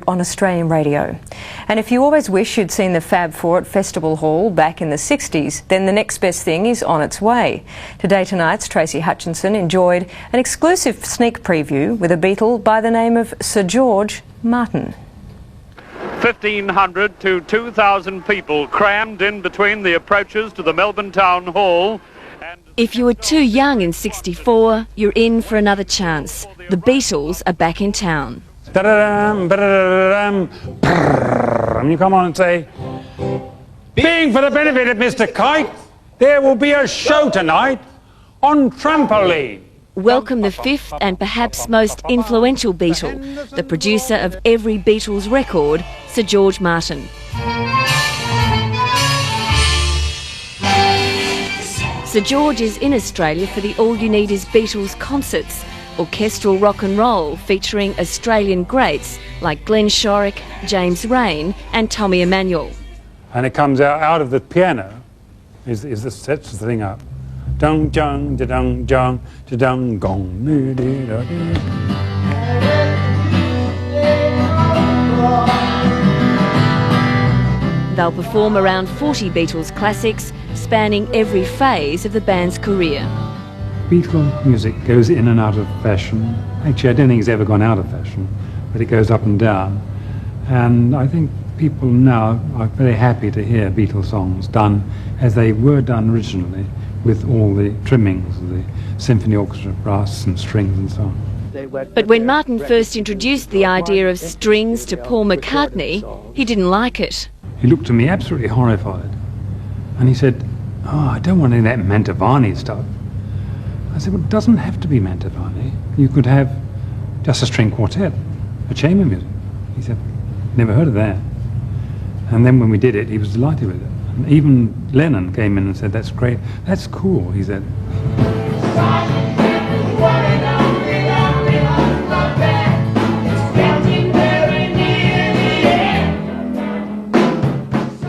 on Australian radio. And if you always wish you'd seen the Fab Four at Festival Hall back in the 60s, then the next best thing is on its way. Today Tonight's Tracy Hutchinson enjoyed an exclusive sneak preview with a Beatle by the name of Sir George Martin. 1,500 to 2,000 people crammed in between the approaches to the Melbourne Town Hall. If you were too young in '64, you're in for another chance. The Beatles are back in town. And you come on and say, being for the benefit of Mr. Kite, there will be a show tonight on trampoline. Welcome the fifth and perhaps most influential Beatle, the producer of every Beatles record, Sir George Martin. Sir George is in Australia for the All You Need Is Beatles concerts, orchestral rock and roll featuring Australian greats like Glenn Shorrock, James Raine and Tommy Emmanuel. And it comes out of the piano, sets the thing up. Dung jung da dung jung da dung gong. They'll perform around 40 Beatles classics, spanning every phase of the band's career. Beatle music goes in and out of fashion. Actually, I don't think it's ever gone out of fashion, but it goes up and down. And I think people now are very happy to hear Beatles songs done as they were done originally, with all the trimmings of the symphony orchestra, brass and strings and so on. But when Martin first introduced the idea of strings to Paul McCartney, he didn't like it. He looked at me absolutely horrified, and he said, "Oh, I don't want any of that Mantovani stuff." I said, "Well, it doesn't have to be Mantovani. You could have just a string quartet, a chamber music." He said, "Never heard of that." And then when we did it, he was delighted with it. And even Lennon came in and said, "That's great, that's cool," he said.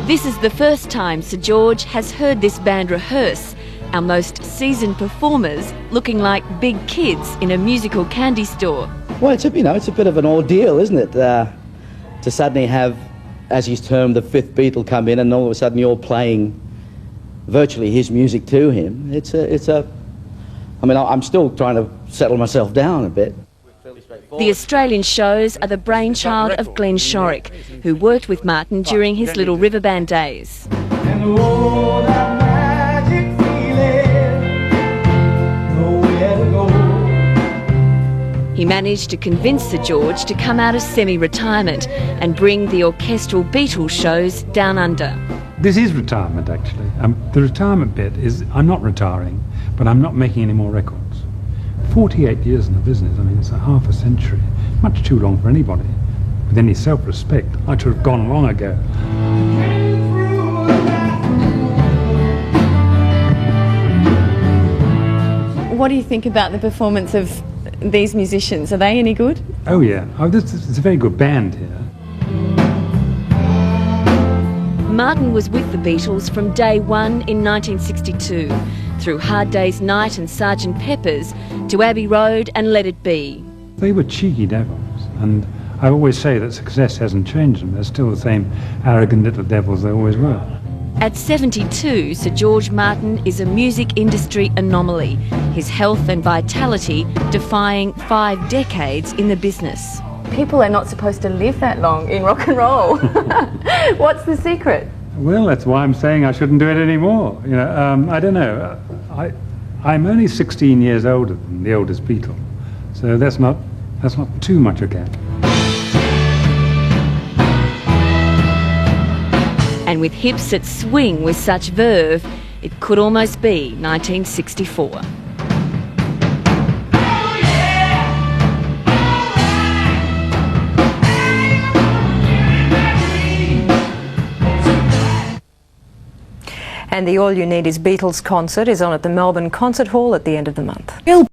This is the first time Sir George has heard this band rehearse, our most seasoned performers looking like big kids in a musical candy store. Well, it's a bit of an ordeal, isn't it? To suddenly have, as he's termed, the fifth Beatle come in, and all of a sudden you're playing virtually his music to him. I'm still trying to settle myself down a bit. The Australian shows are the brainchild of Glenn Shorrock, who worked with Martin during his Little River Band days. He managed to convince Sir George to come out of semi-retirement and bring the orchestral Beatles shows down under. This is retirement, actually. The retirement bit is I'm not retiring, but I'm not making any more records. 48 years in the business, I mean, it's a half a century. Much too long for anybody. With any self-respect, I should have gone long ago. What do you think about the performance of these musicians? Are they any good? Oh yeah, it's a very good band here. Martin was with the Beatles from day one in 1962, through Hard Day's Night and Sgt. Pepper's, to Abbey Road and Let It Be. They were cheeky devils, and I always say that success hasn't changed them. They're still the same arrogant little devils they always were. At 72, Sir George Martin is a music industry anomaly, his health and vitality defying 5 decades in the business. People are not supposed to live that long in rock and roll. What's the secret? Well, that's why I'm saying I shouldn't do it anymore. You know, I don't know. I'm only 16 years older than the oldest Beatle, so that's not too much a gap. And with hips that swing with such verve, it could almost be 1964. And the All You Need Is Beatles concert is on at the Melbourne Concert Hall at the end of the month.